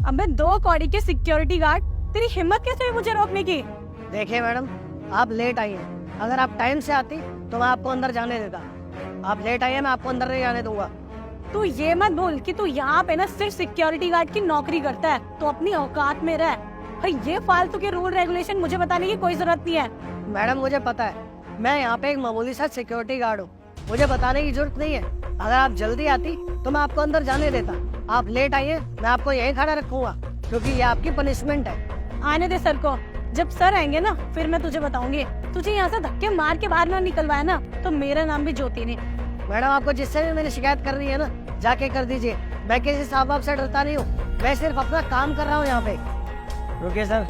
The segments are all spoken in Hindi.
अबे 2 कौड़ी के सिक्योरिटी गार्ड, तेरी हिम्मत कैसे हुई मुझे रोकने की? देखिए मैडम, आप लेट आई हैं। अगर आप टाइम से आती तो मैं आपको अंदर जाने देता। आप लेट आई हैं, मैं आपको अंदर नहीं जाने दूंगा। तू ये मत भूल कि तू यहाँ पे ना सिर्फ सिक्योरिटी गार्ड की नौकरी करता है, तो अपनी औकात में रह। भाई ये फालतू के रूल रेगुलेशन मुझे बताने की कोई जरूरत नहीं है। मैडम मुझे पता है, मैं यहाँ पे एक मामूली सा सिक्योरिटी गार्ड हूँ, मुझे बताने की जरूरत नहीं है। अगर आप जल्दी आती तो मैं आपको अंदर जाने देता। आप लेट आई हैं, मैं आपको यहीं खड़ा रखूंगा, क्योंकि ये आपकी पनिशमेंट है। आने दे सर को, जब सर आएंगे ना फिर मैं तुझे बताऊंगी। तुझे यहाँ से धक्के मार के बाहर ना निकलवाया ना तो मेरा नाम भी ज्योति नहीं। मैडम आपको जिससे भी मैंने शिकायत कर रही है ना, जाके कर दीजिए। मैं किसी साहब बाप से डरता नहीं हूँ, मैं सिर्फ अपना काम कर रहा हूँ यहाँ पे। रुकिए सर,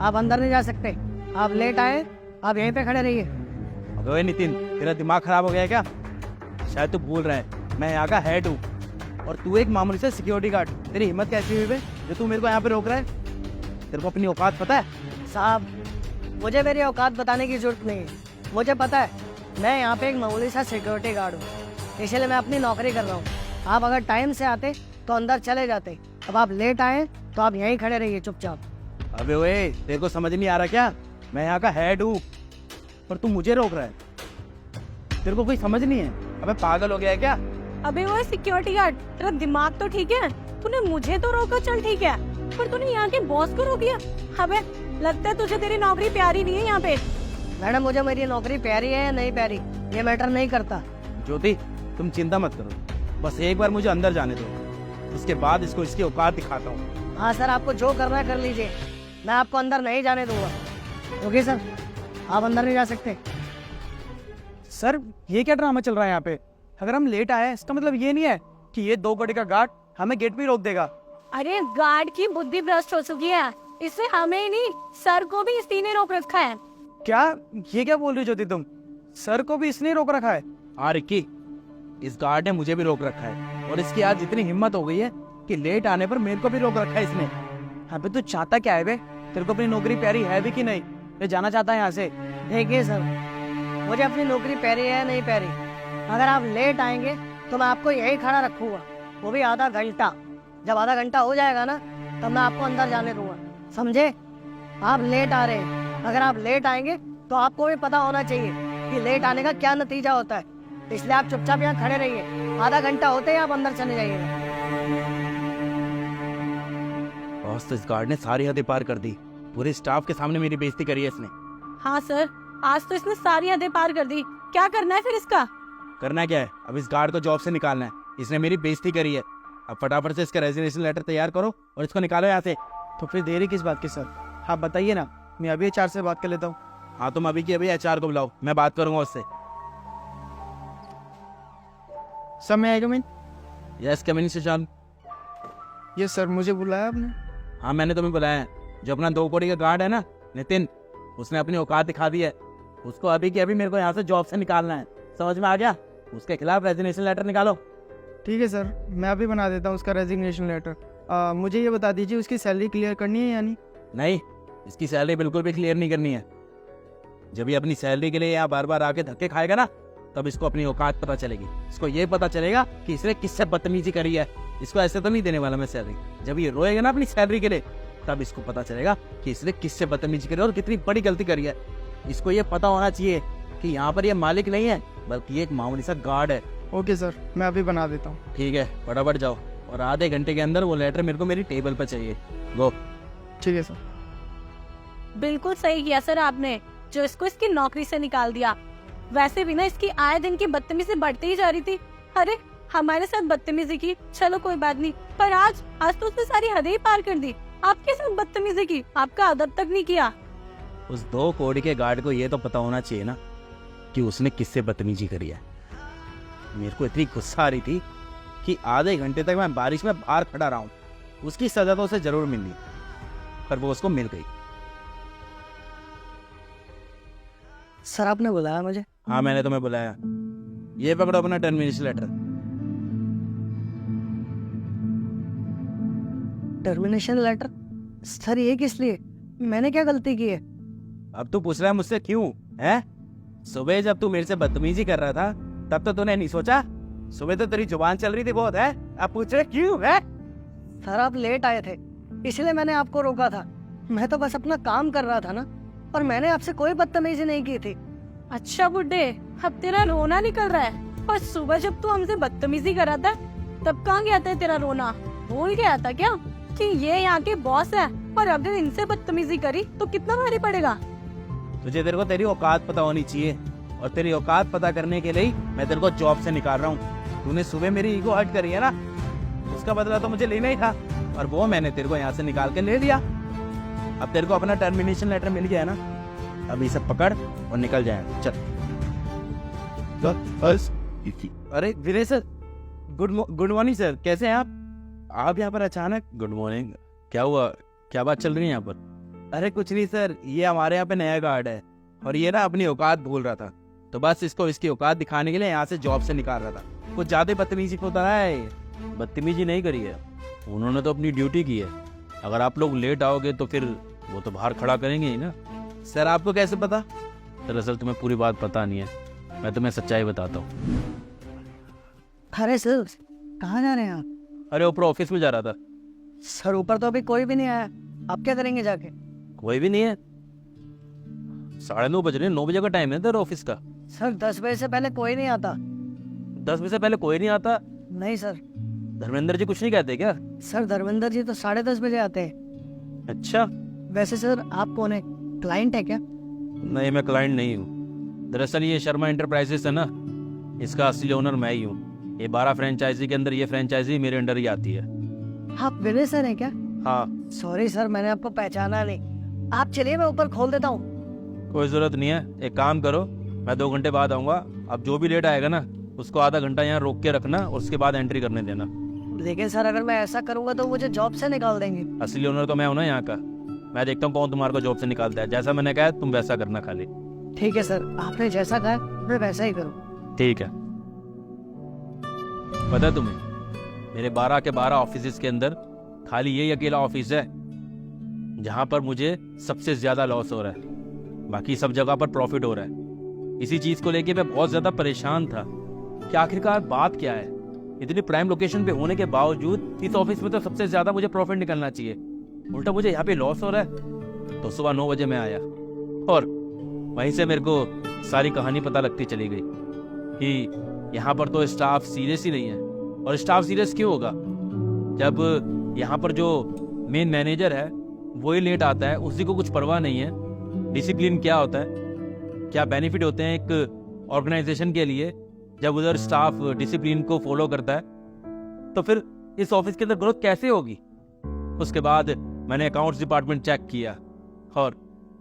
आप अंदर नहीं जा सकते। आप लेट आए, आप यहीं पे खड़े रहिए। अबे नितिन, तेरा दिमाग खराब हो गया है क्या? शायद तू भूल रहा है, मैं यहाँ का हेड हूँ और तू एक मामूली से सिक्योरिटी गार्ड। तेरी हिम्मत कैसी हुई बे जो तू मेरे को यहाँ पे रोक रहा है? तेरे को अपनी औकात पता है? साहब, मुझे मेरी औकात बताने की जरूरत नहीं है। मुझे पता है, मैं यहाँ पे एक मामूली सा सिक्योरिटी गार्ड हूँ, इसलिए मैं अपनी नौकरी कर रहा हूँ। आप अगर टाइम से आते तो अंदर चले जाते। अब आप लेट आए तो आप यहीं खड़े रहिए चुपचाप। अबे ओए, तेरे को समझ नहीं आ रहा क्या? मैं यहाँ का हेड हूँ पर तू मुझे रोक रहा है। तेरे को कोई समझ नहीं है? अबे पागल हो गया है क्या? अबे वो सिक्योरिटी गार्ड, तेरा दिमाग तो ठीक है? तूने मुझे तो रोका, चल ठीक है, पर तूने यहाँ के बॉस को रोक दिया। अबे लगता है तुझे तेरी नौकरी प्यारी नहीं है यहाँ पे। मैडम मुझे मेरी नौकरी प्यारी है या नहीं प्यारी ये मैटर नहीं करता। ज्योति, तुम चिंता मत करो, बस एक बार मुझे अंदर जाने दो, उसके बाद इसको इसकी औकात दिखाता हूँ। हाँ सर, आपको जो करना है कर लीजिए, मैं आपको अंदर नहीं जाने दूंगा। ओके सर, आप अंदर नहीं जा सकते। सर ये क्या ड्रामा चल रहा है यहाँ पे? अगर हम लेट आए इसका मतलब ये नहीं है कि ये 2 कौड़ी का गार्ड हमें गेट पे ही रोक देगा। अरे गार्ड की बुद्धि भ्रष्ट हो चुकी है, इससे हमें ही नहीं सर को भी इसी ने रोक रखा है। क्या ये क्या बोल रही हो ज्योति तुम? सर को भी इसने रोक रखा है? हाँ रिक्की, इस गार्ड ने मुझे भी रोक रखा है और इसकी आज इतनी हिम्मत हो गई है कि लेट आने पर मेरे को भी रोक रखा है इसने। अबे तू चाहता क्या है बे? तेरे को अपनी नौकरी प्यारी है भी कि नहीं? ये जाना चाहता है यहाँ से? देखिए सर, मुझे अपनी नौकरी प्यारी है या नहीं प्यारी, अगर आप लेट आएंगे तो मैं आपको यहीं खड़ा रखूंगा, वो भी आधा घंटा। जब आधा घंटा हो जाएगा ना तब मैं आपको अंदर जाने दूंगा, समझे? आप लेट आ रहे हैं, अगर आप लेट आएंगे तो आपको भी पता होना चाहिए कि लेट आने का क्या नतीजा होता है, इसलिए आप चुपचाप यहाँ खड़े रहिए। आधा घंटा होते ही आप अंदर चले जाइएगा। बॉस, तो इस गार्ड ने सारी हदें पार कर दी, पूरे स्टाफ के सामने मेरी बेइज्जती करी है इसने। हाँ सर, आज तो इसने सारी हदें पार कर दी। क्या करना है फिर इसका? करना क्या है? अब इस गार्ड को जॉब से निकालना है, इसने मेरी बेइज्जती करी है। अब फटाफट से इसका रेजिग्नेशन लेटर तैयार करो और इसको निकालो यहाँ से। तो फिर देरी किस बात की सर? आप बताइए ना, मैं अभी HR से बात कर लेता हूँ। हाँ, तुम अभी की अभी HR को बुलाओ, मैं बात करूंगा उससे। सर मैं आएगा? यस, कम इन सुशांत। ये सर, मुझे बुलाया आपने? हाँ, मैंने तुम्हें बुलाया है। जो अपना 2 कौड़ी का गार्ड है ना नितिन, उसने अपनी औकात दिखा दी है। उसको अभी की अभी मेरे को यहाँ से जॉब से निकालना है, समझ में आ गया? उसके खिलाफ रेजिग्नेशन लेटर निकालो। ठीक है सर, मैं अभी बना देता हूँ उसका रेजिग्नेशन लेटर। मुझे ये बता दीजिए, उसकी सैलरी क्लियर करनी है या नहीं? नहीं, इसकी सैलरी बिल्कुल भी क्लियर नहीं करनी है। जब ये अपनी सैलरी के लिए यहाँ बार बार आके धक्के खाएगा ना, तब इसको अपनी औकात पता चलेगी। इसको ये पता चलेगा कि इसने किससे बदतमीजी करी है। इसको ऐसे तो नहीं देने वाला मैं सैलरी। जब ये रोएगा ना अपनी सैलरी के लिए, तब इसको पता चलेगा कि इसने किससे बदतमीजी करी और कितनी बड़ी गलती करी है। इसको ये पता होना चाहिए कि यहाँ पर ये मालिक नहीं है, बल्कि एक मामूली सा गार्ड है। ओके सर, मैं अभी बना देता हूँ। ठीक है, फटाफट जाओ और आधे घंटे के अंदर वो लेटर मेरे को मेरी टेबल पर चाहिए। गो। ठीक है सर। बिल्कुल सही किया सर आपने, जो इसको इसकी नौकरी से निकाल दिया। वैसे भी ना इसकी आए दिन की बदतमीजी बढ़ती ही जा रही थी। अरे हमारे साथ बदतमीजी की, चलो कोई बात नहीं, पर आज तो उसने सारी हदें ही पार कर दी। आपके साथ बदतमीजी की, आपका अदब तक नहीं किया। उस 2 कौड़ी के गार्ड को ये तो पता होना चाहिए ना कि उसने किससे बदतमीजी करी है। मेरे को इतनी गुस्सा आ रही थी कि आधे घंटे तक मैं बारिश में बाहर खड़ा रहा हूँ। उसकी सजा तो उसे जरूर मिलनी, पर वो उसको मिल गई। सर आपने बुलाया मुझे? हाँ, मैंने तुम्हें बुलाया। ये पकड़ो अपना termination letter. Termination letter? Sir ये किस लिए? मैंने क्या गलती की है? अब तू पूछ रहा है मुझसे क्यों है? सुबह जब तू मेरे से बदतमीजी कर रहा था तब तो तूने नहीं सोचा? सुबह तो तेरी जुबान चल रही थी बहुत है, अब पूछ रहे क्यों है? सर आप लेट आए थे, इसलिए मैंने आपको रोका था। मैं तो बस अपना काम कर रहा था ना, और मैंने आपसे कोई बदतमीजी नहीं की थी। अच्छा बुड्ढे, अब तेरा रोना निकल रहा है। और सुबह जब तू हमसे बदतमीजी करा था तब कहाँ गया था तेरा रोना? भूल गया था क्या कि ये यहाँ के बॉस है, और अगर इनसे बदतमीजी करी तो कितना भारी पड़ेगा? तुझे तेरे को तेरी औकात पता होनी चाहिए, और तेरी औकात पता करने के लिए ही मैं तेरे को जॉब से निकाल रहा हूँ। तूने सुबह मेरी ईगो हर्ट करी है ना, उसका बदला तो मुझे लेना ही था, और वो मैंने तेरे को यहाँ से निकाल के ले लिया। अब तेरे को अपना टर्मिनेशन लेटर मिल गया है ना, अब ये सब पकड़ और निकल जाए। चल। अरे विनय सर, गुड मॉर्निंग सर, कैसे हैं आप यहाँ पर अचानक? Good morning. क्या हुआ, क्या बात चल रही है यहाँ पर? अरे कुछ नहीं सर, ये हमारे यहाँ पे नया गार्ड है, और ये ना अपनी औकात भूल रहा था, तो बस इसको इसकी औकात दिखाने के लिए यहाँ से जॉब से निकाल रहा था। कुछ ज्यादा बदतमीजी होता है। बदतमीजी नहीं करी है, उन्होंने तो अपनी ड्यूटी की है। अगर आप लोग लेट आओगे तो फिर वो तो बाहर खड़ा करेंगे ही ना। सर आपको कैसे पता? दरअसल तुम्हें पूरी बात पता नहीं है, मैं तुम्हें सच्चाई बताता हूँ। अरे सर, कहाँ जा रहे हैं आप? अरे ऊपर ऑफिस में जा रहा था। सर ऊपर तो अभी कोई भी नहीं आया, आप क्या करेंगे जाके? कोई भी नहीं है? 9:30 बज रहे हैं, 9 बजे का टाइम है तेरा ऑफिस का। सर 10 बजे से पहले कोई नहीं आता। 10 बजे से पहले कोई नहीं आता? नहीं सर। धर्मेंद्र जी कुछ नहीं कहते क्या? सर धर्मेंद्र जी तो 10:30 बजे आते हैं। अच्छा। वैसे सर आप कौन है, क्लाइंट है क्या? नहीं, मैं क्लाइंट नहीं हूँ। दरअसल ये शर्मा इंटरप्राइजेस है ना, इसका असली ओनर मैं ही हूँ। ये 12 फ्रेंचाइजी के अंदर ये फ्रेंचाइजी मेरे अंडर ही आती है। आप विनय सर हैं क्या? हाँ। सॉरी सर, मैंने आपको पहचाना नहीं। आप चलिए, मैं ऊपर खोल देता हूँ। कोई जरूरत नहीं है, एक काम करो, मैं 2 घंटे बाद आऊँगा। अब जो भी लेट आएगा ना, उसको आधा घंटा यहाँ रोक के रखना, और उसके बाद एंट्री करने देना। लेकिन सर अगर मैं ऐसा करूँगा तो मुझे जॉब से निकाल देंगे। असली ओनर तो मैं हूँ ना यहाँ का, मैं देखता हूँ कौन तुम्हारे को जॉब से निकालता है। जैसा मैंने कहा तुम वैसा करना खाली। ठीक है सर, आपने जैसा कहा मैं वैसा ही करूँ। ठीक है। पता है तुम्हें, मेरे 12 के 12 ऑफिस के अंदर खाली यही अकेला ऑफिस है जहां पर मुझे सबसे ज्यादा लॉस हो रहा है, बाकी सब जगह पर प्रॉफिट हो रहा है। इसी चीज को लेके मैं बहुत ज्यादा परेशान था कि आखिरकार बात क्या है। इतनी प्राइम लोकेशन पे होने के बावजूद इस ऑफिस में तो सबसे ज्यादा मुझे प्रॉफिट निकलना चाहिए, उल्टा मुझे यहाँ पे लॉस हो रहा है। तो सुबह 9 बजे मैं आया, और वहीं से मेरे को सारी कहानी पता लगती चली गई कि यहाँ पर तो स्टाफ सीरियस ही नहीं है। और स्टाफ सीरियस क्यों होगा जब यहाँ पर जो मेन मैनेजर है वो ही लेट आता है, उसी को कुछ परवाह नहीं है। डिसिप्लिन क्या होता है, क्या बेनिफिट होते हैं एक ऑर्गेनाइजेशन के लिए जब उधर स्टाफ डिसिप्लिन को फॉलो करता है, तो फिर इस ऑफिस के अंदर ग्रोथ कैसे होगी। उसके बाद मैंने अकाउंट्स डिपार्टमेंट चेक किया, और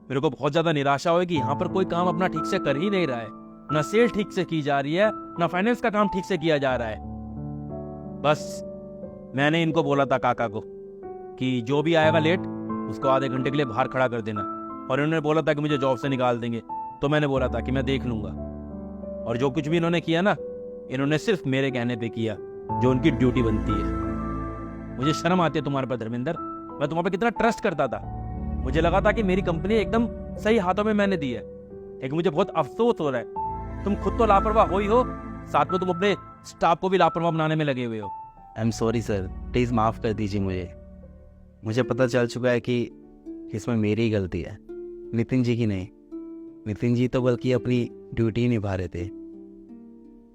मेरे को बहुत ज्यादा निराशा हुई कि यहाँ पर कोई काम अपना ठीक से कर ही नहीं रहा है। ना सेल ठीक से की जा रही है, ना फाइनेंस का काम ठीक से किया जा रहा है। बस मैंने इनको बोला था काका को कि जो भी आएगा लेट उसको आधे घंटे के लिए बाहर खड़ा कर देना, और इन्होंने बोला था कि मुझे जॉब से निकाल देंगे। तो मैंने बोला था कि मैं देख लूंगा, और जो कुछ भी इन्होंने किया ना, इन्होंने सिर्फ मेरे कहने पे किया, जो उनकी ड्यूटी बनती है। मुझे शर्म आती है तुम्हारे पर धर्मेंद्र, मैं तुम्हारे पे कितना ट्रस्ट करता था। मुझे लगा था कि मेरी कंपनी एकदम सही हाथों में मैंने दी है, लेकिन मुझे बहुत अफसोस हो रहा है। तुम खुद तो लापरवाह हो ही हो, साथ में तुम अपने स्टाफ को भी लापरवाह बनाने में लगे हुए हो। I am sorry sir, please माफ कर दीजिए मुझे पता चल चुका है कि इसमें मेरी ही गलती है, नितिन जी की नहीं। नितिन जी तो बल्कि अपनी ड्यूटी निभा रहे थे।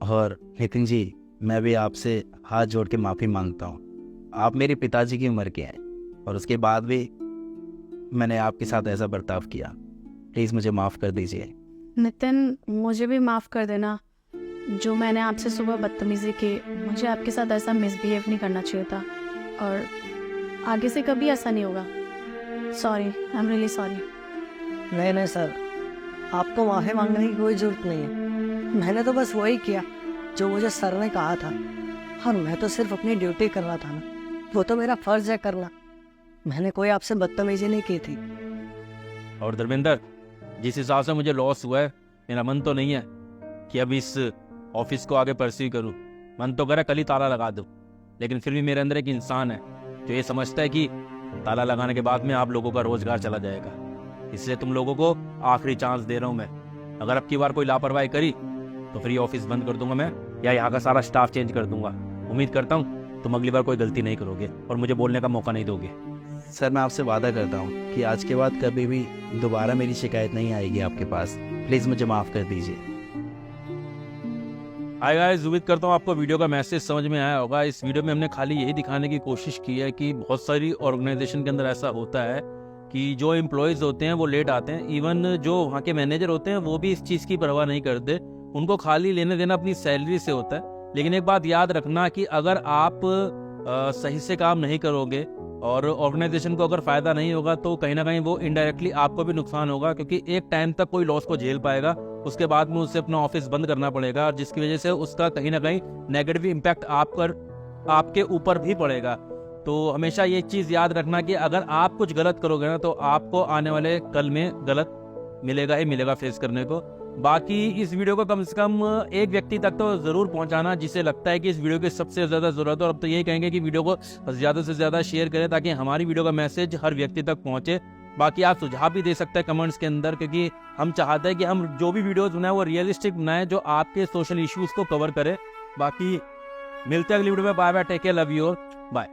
और नितिन जी, मैं भी आपसे हाथ जोड़ के माफ़ी मांगता हूँ। आप मेरे पिताजी की उम्र के हैं, और उसके बाद भी मैंने आपके साथ ऐसा बर्ताव किया। प्लीज़ मुझे माफ़ कर दीजिए। नितिन, मुझे भी माफ़ कर देना। जो मैंने आपसे सुबह बदतमीजी की, मुझे आपके साथ ऐसा मिसबिहेव नहीं करना चाहिए था, और आगे से कभी ऐसा नहीं होगा। Sorry, I am really sorry. नहीं सर, आपको माफ़ी मांगने की कोई ज़रूरत नहीं है। मैंने तो बस वही किया जो मुझे सर ने कहा था, और मैं तो सिर्फ अपनी ड्यूटी कर रहा था ना, वो तो मेरा फर्ज है करना। मैंने कोई आपसे बदतमीजी नहीं की थी। और धर्मेंद्र, जिस हिसाब से मुझे लॉस हुआ है, मेरा मन तो नहीं है कि अब इस ऑफिस को आगे परस्यू करूं। मन तो करे कल ही ताला लगा दूं, लेकिन फिर भी मेरे अंदर एक इंसान है जो ये समझता है कि ताला लगाने के बाद में आप लोगों का रोजगार चला जाएगा। इसलिए तुम लोगों को आखिरी चांस दे रहा हूं मैं। अगर अब की बार कोई लापरवाही करी तो फिर ये ऑफिस बंद कर दूंगा मैं, या यहाँ का सारा स्टाफ चेंज कर दूंगा। उम्मीद करता हूँ तुम अगली बार कोई गलती नहीं करोगे और मुझे बोलने का मौका नहीं दोगे। सर मैं आपसे वादा करता हूँ कि आज के बाद कभी भी दोबारा मेरी शिकायत नहीं आएगी आपके पास। प्लीज़ मुझे माफ़ कर दीजिए। हाय गाइस, उम्मीद करता हूँ आपको वीडियो का मैसेज समझ में आया होगा। इस वीडियो में हमने खाली यही दिखाने की कोशिश की है कि बहुत सारी ऑर्गेनाइजेशन के अंदर ऐसा होता है कि जो एम्प्लॉयज़ होते हैं वो लेट आते हैं। इवन जो वहाँ के मैनेजर होते हैं वो भी इस चीज़ की परवाह नहीं करते, उनको खाली लेने देना अपनी सैलरी से होता है। लेकिन एक बात याद रखना कि अगर आप सही से काम नहीं करोगे और ऑर्गेनाइजेशन को अगर फ़ायदा नहीं होगा तो कहीं ना कहीं वो इनडायरेक्टली आपको भी नुकसान होगा, क्योंकि एक टाइम तक कोई लॉस को झेल पाएगा, उसके बाद में उसे अपना ऑफिस बंद करना पड़ेगा, जिसकी वजह से उसका कहीं ना कहीं नेगेटिव इम्पैक्ट आपके ऊपर भी पड़ेगा। तो हमेशा ये चीज़ याद रखना कि अगर आप कुछ गलत करोगे ना तो आपको आने वाले कल में गलत मिलेगा ही मिलेगा फेस करने को। बाकी इस वीडियो को कम से कम एक व्यक्ति तक तो ज़रूर पहुंचाना जिसे लगता है कि इस वीडियो की सबसे ज़्यादा ज़रूरत है। और अब तो यही कहेंगे कि वीडियो को ज़्यादा से ज़्यादा शेयर करें ताकि हमारी वीडियो का मैसेज हर व्यक्ति तक पहुंचे। बाकी आप सुझाव भी दे सकते हैं कमेंट्स के अंदर, क्योंकि हम चाहते हैं कि हम जो भी वीडियोज़ बनाएं वो रियलिस्टिक बनाएं, जो आपके सोशल इश्यूज़ को कवर करे। बाकी मिलते हैं अगली वीडियो में। Bye bye, take care, love you, bye.